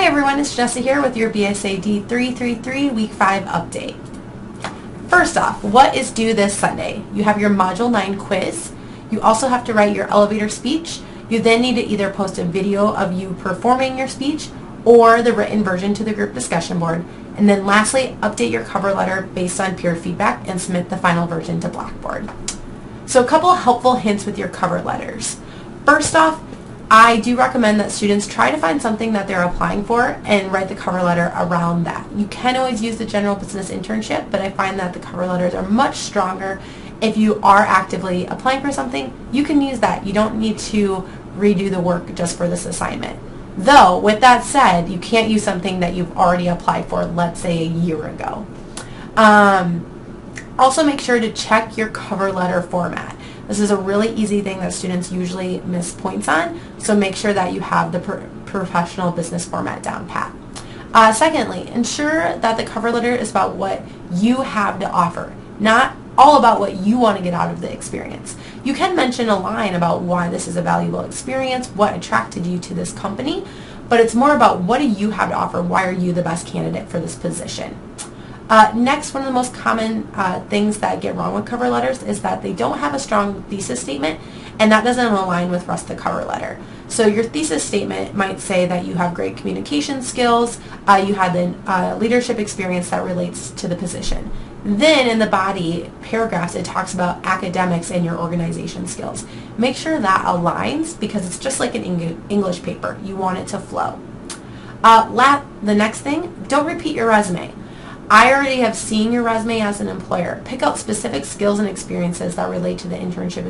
Hi everyone, it's Jessa here with your BSAD 333 Week 5 update. First off, what is due this Sunday? You have your Module 9 quiz. You also have to write your elevator speech. You then need to either post a video of you performing your speech or the written version to the group discussion board. And then lastly, update your cover letter based on peer feedback and submit the final version to Blackboard. So a couple helpful hints with your cover letters. First off, I do recommend that students try to find something that they're applying for and write the cover letter around that. You can always use the general business internship, but I find that the cover letters are much stronger. If you are actively applying for something, you can use that. You don't need to redo the work just for this assignment. Though, with that said, you can't use something that you've already applied for, let's say a year ago. Also make sure to check your cover letter format. This is a really easy thing that students usually miss points on, so make sure that you have the professional business format down pat. Secondly, ensure that the cover letter is about what you have to offer, not all about what you want to get out of the experience. You can mention a line about why this is a valuable experience, what attracted you to this company, but it's more about what do you have to offer, why are you the best candidate for this position. Next, one of the most common things that get wrong with cover letters is that they don't have a strong thesis statement, and that doesn't align with the rest of the cover letter. So your thesis statement might say that you have great communication skills, you had the leadership experience that relates to the position. Then in the body paragraphs, it talks about academics and your organization skills. Make sure that aligns because it's just like an English paper. You want it to flow. The next thing, don't repeat your resume. I already have seen your resume as an employer. Pick out specific skills and experiences that relate to the internship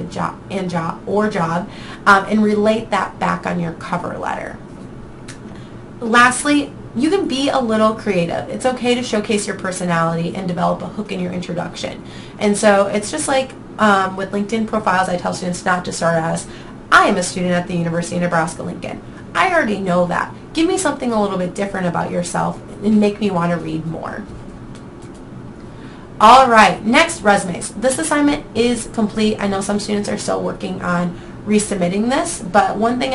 and job, and relate that back on your cover letter. Lastly, you can be a little creative. It's okay to showcase your personality and develop a hook in your introduction. And so it's just like with LinkedIn profiles, I tell students not to start as, I am a student at the University of Nebraska-Lincoln. I already know that. Give me something a little bit different about yourself and make me want to read more. All right, next, resumes. This assignment is complete. I know some students are still working on resubmitting this, but one thing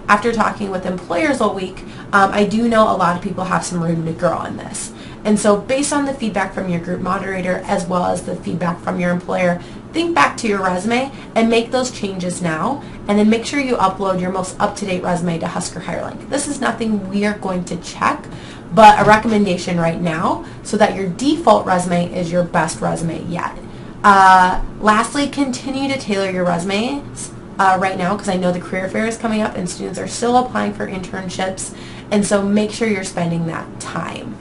after talking with employers all week, I do know a lot of people have some room to grow on this. And so based on the feedback from your group moderator as well as the feedback from your employer, think back to your resume and make those changes now, and then make sure you upload your most up-to-date resume to Husker HireLink. This is nothing we are going to check, but a recommendation right now so that your default resume is your best resume yet. Lastly, continue to tailor your resumes right now because I know the career fair is coming up and students are still applying for internships, and so make sure you're spending that time.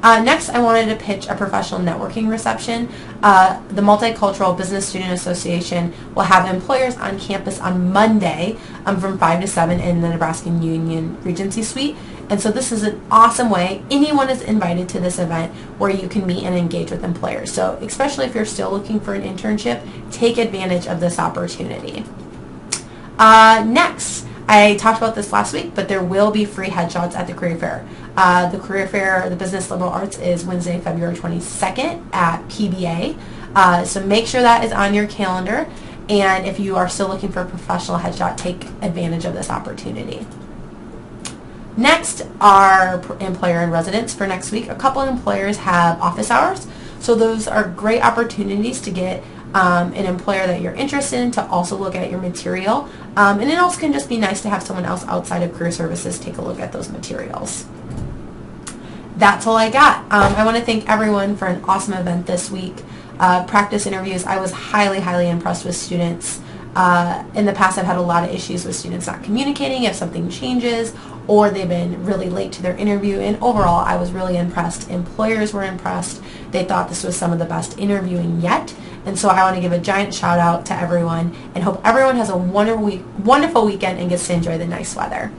Next, I wanted to pitch a professional networking reception. The Multicultural Business Student Association will have employers on campus on Monday from 5 to 7 in the Nebraska Union Regency Suite. And so this is an awesome way. Anyone is invited to this event where you can meet and engage with employers. So especially if you're still looking for an internship, take advantage of this opportunity. Next, I talked about this last week, but there will be free headshots at the career fair. The career fair, the Business Liberal Arts, is Wednesday, February 22nd at PBA. So make sure that is on your calendar. And if you are still looking for a professional headshot, take advantage of this opportunity. Next, our employer and residence for next week. A couple of employers have office hours. So those are great opportunities to get an employer that you're interested in to also look at your material. And it also can just be nice to have someone else outside of career services take a look at those materials. That's all I got. I want to thank everyone for an awesome event this week. Practice interviews, I was highly impressed with students. In the past, I've had a lot of issues with students not communicating if something changes, or they've been really late to their interview, and overall I was really impressed. Employers were impressed. They thought this was some of the best interviewing yet, and so I want to give a giant shout out to everyone and hope everyone has a wonderful weekend and gets to enjoy the nice weather.